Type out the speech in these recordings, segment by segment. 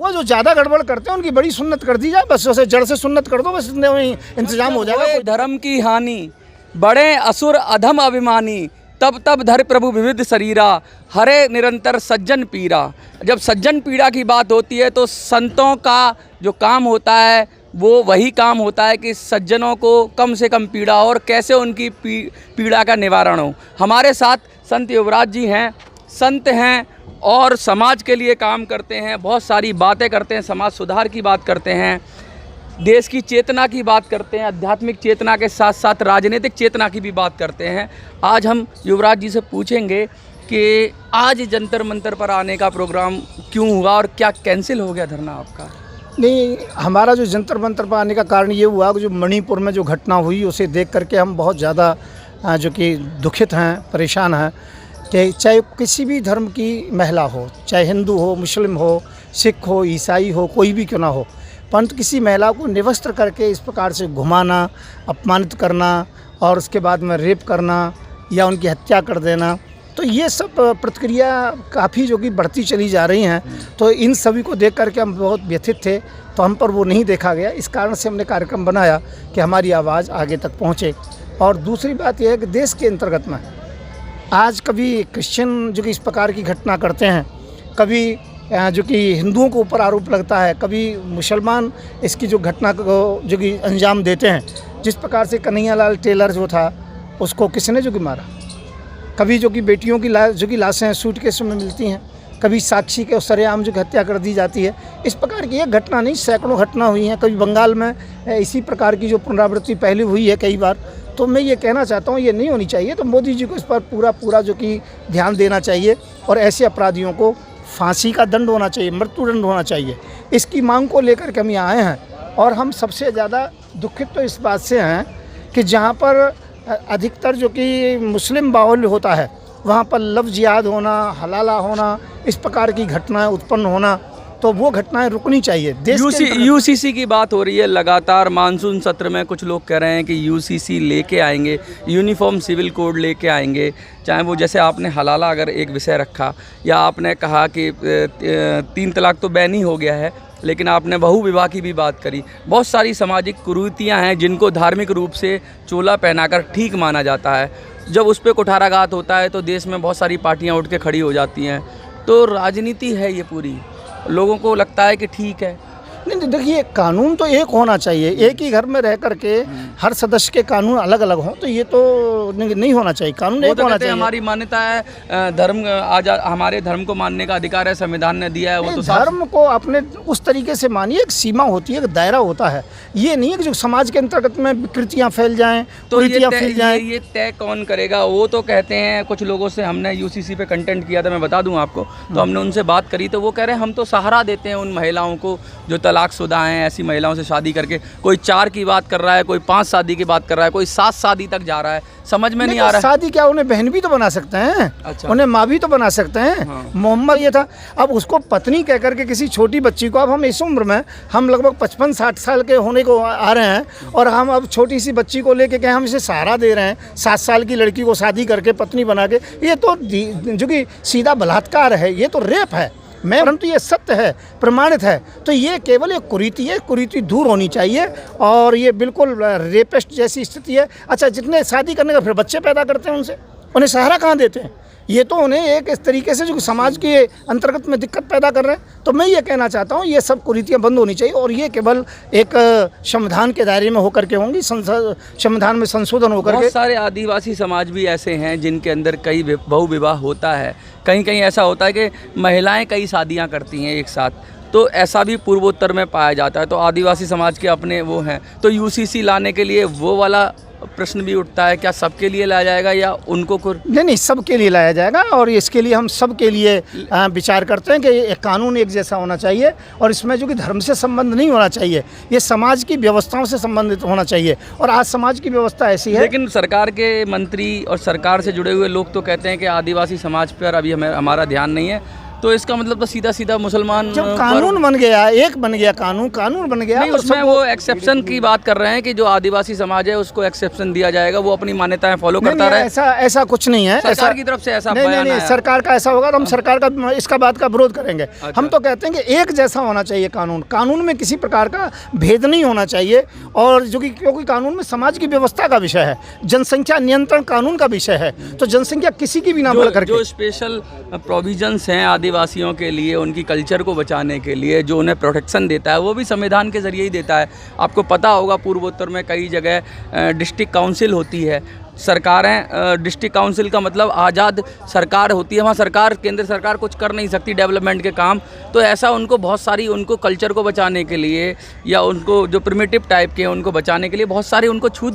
वो जो ज़्यादा गड़बड़ करते हैं उनकी बड़ी सुन्नत कर दी जाए, बस उसे जड़ से सुन्नत कर दो, बस इतने वही इंतजाम हो जाएगा। होए धर्म की हानि, बड़े असुर अधम अभिमानी, तब तब धर प्रभु विविध शरीरा, हरे निरंतर सज्जन पीरा। जब सज्जन पीड़ा की बात होती है तो संतों का जो काम होता है वो वही काम होता है कि सज्जनों को कम से कम पीड़ा और कैसे उनकी पीड़ा का निवारण हो। हमारे साथ संत युवराज जी हैं, संत हैं और समाज के लिए काम करते हैं, बहुत सारी बातें करते हैं, समाज सुधार की बात करते हैं, देश की चेतना की बात करते हैं, आध्यात्मिक चेतना के साथ साथ राजनीतिक चेतना की भी बात करते हैं। आज हम युवराज जी से पूछेंगे कि आज जंतर मंतर पर आने का प्रोग्राम क्यों हुआ और क्या कैंसिल हो गया धरना आपका? नहीं, हमारा जो जंतर मंतर पर आने का कारण ये हुआ कि जो मणिपुर में जो घटना हुई उसे देख करके हम बहुत ज़्यादा जो कि दुखित हैं, परेशान हैं कि चाहे किसी भी धर्म की महिला हो, चाहे हिंदू हो, मुस्लिम हो, सिख हो, ईसाई हो, कोई भी क्यों ना हो, परंतु किसी महिला को निवस्त्र करके इस प्रकार से घुमाना, अपमानित करना और उसके बाद में रेप करना या उनकी हत्या कर देना, तो ये सब प्रतिक्रिया काफ़ी जो कि बढ़ती चली जा रही हैं। तो इन सभी को देख करके हम बहुत व्यथित थे, तो हम पर वो नहीं देखा गया। इस कारण से हमने कार्यक्रम बनाया कि हमारी आवाज़ आगे तक पहुँचे। और दूसरी बात यह है कि देश के अंतर्गत में आज कभी क्रिश्चियन जो कि इस प्रकार की घटना करते हैं, कभी जो कि हिंदुओं के ऊपर आरोप लगता है, कभी मुसलमान इसकी जो घटना को जो कि अंजाम देते हैं। जिस प्रकार से कन्हैयालाल टेलर जो था उसको किसने जो कि मारा, कभी जो कि बेटियों की जो कि लाशें सूटकेस में मिलती हैं, कभी साक्षी के सरेआम जो कि हत्या कर दी जाती है। इस प्रकार की एक घटना नहीं, सैकड़ों घटना हुई हैं। कभी बंगाल में इसी प्रकार की जो पुनरावृत्ति पहले हुई है कई बार। तो मैं ये कहना चाहता हूँ ये नहीं होनी चाहिए। तो मोदी जी को इस पर पूरा जो कि ध्यान देना चाहिए और ऐसे अपराधियों को फांसी का दंड होना चाहिए, मृत्युदंड होना चाहिए। इसकी मांग को लेकर के हम यहाँ आए हैं और हम सबसे ज़्यादा दुखित तो इस बात से हैं कि जहाँ पर अधिकतर जो कि मुस्लिम बाहुल्य होता है वहाँ पर लव जिहाद होना, हलाला होना, इस प्रकार की घटनाएं उत्पन्न होना, तो वो घटनाएं रुकनी चाहिए। यूसीसी की बात हो रही है लगातार। मानसून सत्र में कुछ लोग कह रहे हैं कि यूसीसी लेके आएंगे, यूनिफॉर्म सिविल कोड लेके आएंगे। चाहे वो जैसे आपने हलाला अगर एक विषय रखा या आपने कहा कि 3 तलाक तो बैन ही हो गया है, लेकिन आपने बहु विवाह की भी बात करी। बहुत सारी सामाजिक कुरीतियाँ हैं जिनको धार्मिक रूप से चोला पहनाकर ठीक माना जाता है। जब उस पर कुठाराघात होता है तो देश में बहुत सारी पार्टियाँ उठ के खड़ी हो जाती हैं। तो राजनीति है ये पूरी, लोगों को लगता है कि ठीक है। नहीं, देखिए कानून तो एक होना चाहिए। एक ही घर में रह करके हर सदस्य के कानून अलग अलग हों तो ये तो नहीं होना चाहिए। कानून एक होना चाहिए। हमारी मान्यता है, धर्म हमारे धर्म को मानने का अधिकार है, संविधान ने दिया है। वो तो धर्म को अपने उस तरीके से मानिए, एक सीमा होती है, एक दायरा होता है। ये नहीं है कि जो समाज के अंतर्गत में विकृतियाँ फैल जाएँ, तो ये तय कौन करेगा? वो तो कहते हैं, कुछ लोगों से हमने यूसीसी पे कंटेंट किया था, मैं बता दूं आपको। तो हमने उनसे बात करी तो वो कह रहे हैं हम तो सहारा देते हैं उन महिलाओं को जो तलाकशुदा हैं, ऐसी महिलाओं से शादी करके। कोई 4 की बात कर रहा है, कोई 5 शादी की बात कर रहा है, कोई 7 शादी तक जा रहा है। समझ में नहीं आ रहा है। शादी क्या, उन्हें बहन भी तो बना सकते हैं। अच्छा। उन्हें माँ भी तो बना सकते हैं। हाँ। मोहम्मद ये था, अब उसको पत्नी कह करके किसी छोटी बच्ची को, अब हम इस उम्र में हम लगभग 55-60 साल के होने को आ रहे हैं और हम अब छोटी सी बच्ची को लेके हम इसे सहारा दे रहे हैं। 7 साल की लड़की को शादी करके पत्नी बना के, ये तो जो कि सीधा बलात्कार है, ये तो रेप है। परंतु ये सत्य है, प्रमाणित है। तो ये केवल एक कुरीति है, कुरीति दूर होनी चाहिए और ये बिल्कुल रेपिस्ट जैसी स्थिति है। अच्छा, जितने शादी करने का फिर बच्चे पैदा करते हैं उनसे उन्हें सहारा कहाँ देते हैं? ये तो उन्हें एक इस तरीके से जो समाज के अंतर्गत में दिक्कत पैदा कर रहे हैं। तो मैं ये कहना चाहता हूँ ये सब कुरीतियाँ बंद होनी चाहिए और ये केवल एक संविधान के दायरे में होकर के होंगी, संविधान में संशोधन होकर के। बहुत सारे आदिवासी समाज भी ऐसे हैं जिनके अंदर कई बहु विवाह होता है। कहीं कहीं ऐसा होता है कि महिलाएं कई शादियां करती हैं एक साथ, तो ऐसा भी पूर्वोत्तर में पाया जाता है। तो आदिवासी समाज के अपने वो हैं। तो यूसीसी लाने के लिए वो वाला प्रश्न भी उठता है, क्या सबके लिए लाया जाएगा या उनको नहीं, सबके लिए लाया जाएगा और इसके लिए हम सबके लिए विचार करते हैं कि ये कानून एक जैसा होना चाहिए और इसमें जो कि धर्म से संबंध नहीं होना चाहिए, ये समाज की व्यवस्थाओं से संबंधित होना चाहिए। और आज समाज की व्यवस्था ऐसी है। लेकिन सरकार के मंत्री और सरकार से जुड़े हुए लोग तो कहते हैं कि आदिवासी समाज पर अभी हमारा ध्यान नहीं है, तो इसका मतलब तो सीधा सीधा मुसलमान जब कानून बन गया, एक बन गया कानून बन गया, नहीं, और उसमें सब वो एक्सेप्शन की बात कर रहे हैं कि जो आदिवासी समाज है उसको एक्सेप्शन दिया जाएगा, वो अपनी मान्यताएं फॉलो नहीं, करता नहीं, रहे। ऐसा कुछ नहीं है। सरकार की तरफ से ऐसा नहीं, बयान नहीं, आया। सरकार का ऐसा होगा तो हम सरकार का इसका बात का विरोध करेंगे। हम तो कहते हैं कि एक जैसा होना चाहिए कानून में किसी प्रकार का भेद नहीं होना चाहिए, और जो कि क्योंकि कानून में समाज की व्यवस्था का विषय है, जनसंख्या नियंत्रण कानून का विषय है, तो जनसंख्या किसी की भी ना बढ़ करके। जो स्पेशल प्रोविजंस हैं आदिवासियों के लिए, उनकी कल्चर को बचाने के लिए, जो उन्हें प्रोटेक्शन देता है, वो भी संविधान के जरिए ही देता है। आपको पता होगा पूर्वोत्तर में कई जगह डिस्ट्रिक्ट काउंसिल होती है, सरकारें, डिस्ट्रिक्ट काउंसिल का मतलब आज़ाद सरकार होती है, वहाँ सरकार, केंद्र सरकार कुछ कर नहीं सकती डेवलपमेंट के काम। तो ऐसा उनको बहुत सारी, उनको कल्चर को बचाने के लिए या उनको जो प्रिमिटिव टाइप के हैं उनको बचाने के लिए बहुत सारी उनको छूट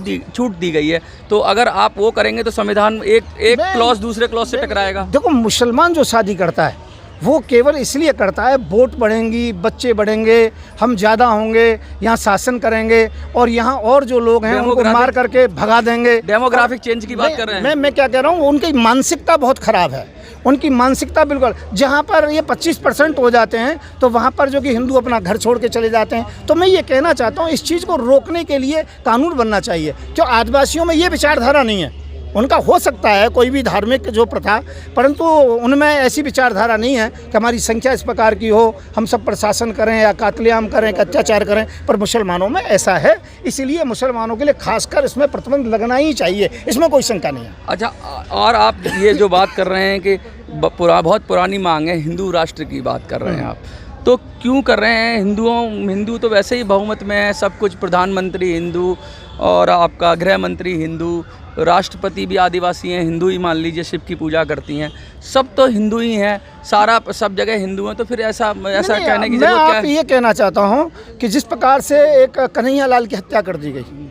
दी गई है। तो अगर आप वो करेंगे तो संविधान एक क्लॉज दूसरे क्लॉज से टकराएगा। देखो, मुसलमान जो शादी करता है वो केवल इसलिए करता है, वोट बढ़ेंगी, बच्चे बढ़ेंगे, हम ज़्यादा होंगे, यहाँ शासन करेंगे, और यहाँ और जो लोग हैं उनको मार करके भगा देंगे। डेमोग्राफिक चेंज की बात कर रहे हैं। मैं क्या कह रहा हूँ, उनकी मानसिकता बहुत ख़राब है। उनकी मानसिकता बिल्कुल, जहाँ पर ये 25% हो जाते हैं तो वहाँ पर जो कि हिंदू अपना घर छोड़ के चले जाते हैं। तो मैं ये कहना चाहता हूँ, इस चीज़ को रोकने के लिए कानून बनना चाहिए। क्यों आदिवासियों में ये विचारधारा नहीं है, उनका हो सकता है कोई भी धार्मिक जो प्रथा, परंतु उनमें ऐसी विचारधारा नहीं है कि हमारी संख्या इस प्रकार की हो, हम सब पर शासन करें या कातलेआम करें, अत्याचार करें। पर मुसलमानों में ऐसा है, इसीलिए मुसलमानों के लिए खासकर इसमें प्रतिबंध लगना ही चाहिए, इसमें कोई शंका नहीं है। अच्छा, और आप ये जो बात कर रहे हैं कि बहुत पुरानी मांग है, हिंदू राष्ट्र की बात कर रहे हैं आप, तो क्यों कर रहे हैं? हिंदू तो वैसे ही बहुमत में है, सब कुछ, प्रधानमंत्री हिंदू और आपका गृह मंत्री हिंदू, राष्ट्रपति भी आदिवासी हैं, हिंदू ही मान लीजिए, शिव की पूजा करती हैं, सब तो हिंदू ही हैं, सब जगह हिंदू हैं। तो फिर ऐसा कहने की जरूरत क्या है? मैं ये कहना चाहता हूँ कि जिस प्रकार से एक कन्हैया लाल की हत्या कर दी गई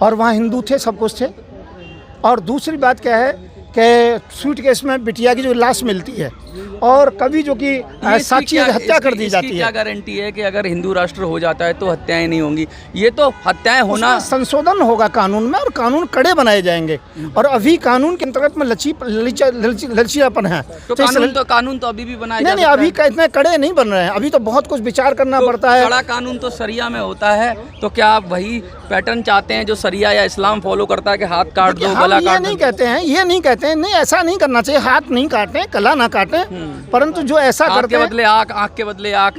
और वहाँ हिंदू थे, सब कुछ थे, और दूसरी बात क्या है कि सूटकेस में बिटिया की जो लाश मिलती है, और कभी जो कि साक्षी की हत्या कर दी जाती है। क्या गारंटी है कि अगर हिंदू राष्ट्र हो जाता है तो हत्याएं नहीं होंगी? ये तो हत्याएं होना, संशोधन होगा कानून में, और कानून कड़े बनाए जाएंगे, और अभी कानून के अंतर्गत में लचीलापन है। तो कानून तो अभी भी बनाए जा सकते नहीं, अभी इतने कड़े नहीं बन रहे हैं, अभी तो बहुत कुछ विचार करना पड़ता है। कड़ा कानून तो सरिया में होता है, तो क्या आप वही पैटर्न चाहते हैं जो सरिया या इस्लाम फॉलो करता है कि हाथ काट दो, गला काट दो? ये नहीं कहते हैं, नहीं, ऐसा नहीं करना चाहिए, हाथ नहीं काटें, गला ना काटें, परंतु जो ऐसा करते हैं, बदले आँख के बदले आँख,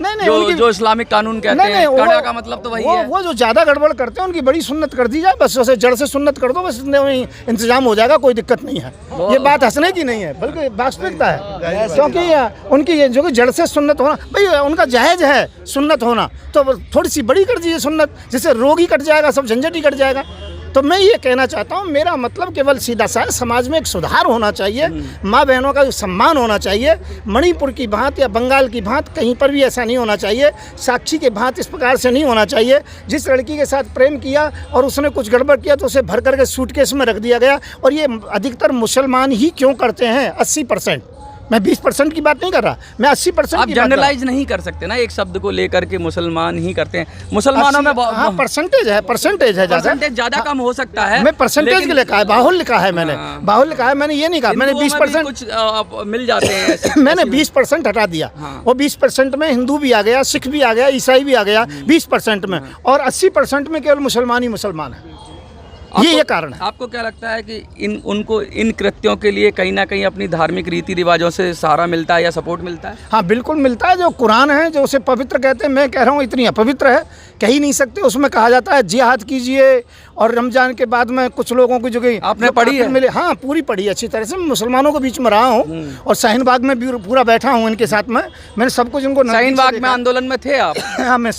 जो इस्लामिक कानून कहते हैं, कड़ा का मतलब तो वही है। वो जो ज़्यादा गड़बड़ करते हैं उनकी बड़ी सुन्नत कर दी जाए, बस उसे जड़ से सुन्नत कर दो, बस इंतजाम हो जाएगा, कोई दिक्कत नहीं है। ये बात हंसने की नहीं है, बल्कि वास्तविकता है, क्योंकि उनकी जो कि जड़ से सुन्नत होना, भाई उनका जायज़ है सुन्नत होना, तो थोड़ी सी बड़ी कर दीजिए सुन्नत, जिससे रोग ही कट जाएगा, सब झंझट ही कट जाएगा। तो मैं ये कहना चाहता हूँ, मेरा मतलब केवल सीधा सा है, समाज में एक सुधार होना चाहिए, माँ बहनों का सम्मान होना चाहिए। मणिपुर की भांति या बंगाल की भांति कहीं पर भी ऐसा नहीं होना चाहिए, साक्षी के भांति इस प्रकार से नहीं होना चाहिए। जिस लड़की के साथ प्रेम किया और उसने कुछ गड़बड़ किया तो उसे भर करके सूटकेस में रख दिया गया, और ये अधिकतर मुसलमान ही क्यों करते हैं? 80%, मैं 20% की बात नहीं कर रहा, मैं 80% आप जनरलाइज नहीं कर सकते ना, एक शब्द को लेकर के मुसलमान ही करते हैं। मुसलमानों में परसेंटेज है, ज़्यादा कम हो सकता है। मैं परसेंटेज लिखा है, बाहुल्य लिखा है मैंने, बाहुल्य लिखा है मैंने, ये नहीं कहा मैंने 20% कुछ मिल जाते हैं मैंने 20% हटा दिया। वो 20% में हिंदू भी आ गया, सिख भी आ गया, ईसाई भी आ गया 20% में, और 80% में केवल मुसलमान ही मुसलमान है। ये कारण है। आपको क्या लगता है कि उनको इन कृत्यों के लिए कहीं ना कहीं अपनी धार्मिक रीति रिवाजों से सहारा मिलता है या सपोर्ट मिलता है? हाँ, बिल्कुल मिलता है। जो कुरान है, जो उसे पवित्र कहते हैं, मैं कह रहा हूँ इतनी अपवित्र है, कह ही नहीं सकते। उसमें कहा जाता है जिहाद कीजिए, और रमजान के बाद में कुछ लोगों की जो कि आपने पढ़ी है? मिले, हाँ, पूरी पढ़ी अच्छी तरह से। मुसलमानों के बीच में रहा हूँ और शाहीन बाग में भी पूरा बैठा हूँ इनके साथ में, मैंने सब कुछ इनको। शाहीन बाग में आंदोलन में थे आप? हाँ, मैं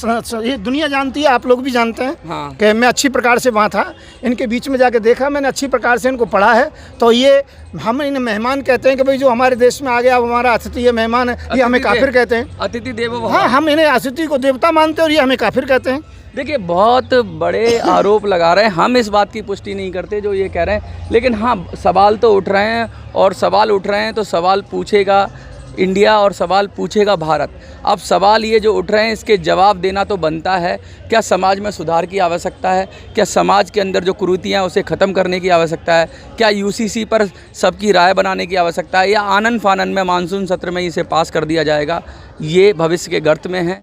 ये दुनिया जानती है, आप लोग भी जानते हैं कि मैं अच्छी प्रकार से वहाँ था, इनके बीच में जाके देखा मैंने, अच्छी प्रकार से इनको पढ़ा है। तो ये हम इन्हें मेहमान कहते हैं कि भाई जो हमारे देश में आ गया वो हमारा अतिथि है, मेहमान है, ये हमें काफिर कहते हैं। अतिथि देवो भव। हाँ, हम इन्हें अतिथि को देवता मानते हैं और ये हमें काफिर कहते हैं। देखिए, बहुत बड़े आरोप लगा रहे हैं, हम इस बात की पुष्टि नहीं करते जो ये कह रहे हैं, लेकिन हाँ, सवाल तो उठ रहे हैं, और सवाल उठ रहे हैं तो सवाल पूछेगा इंडिया और सवाल पूछेगा भारत। अब सवाल ये जो उठ रहे हैं इसके जवाब देना तो बनता है। क्या समाज में सुधार की आवश्यकता है? क्या समाज के अंदर जो कुरीतियाँ उसे ख़त्म करने की आवश्यकता है? क्या यूसीसी पर सबकी राय बनाने की आवश्यकता है, या आनन फानन में मानसून सत्र में इसे पास कर दिया जाएगा? ये भविष्य के गर्त में है।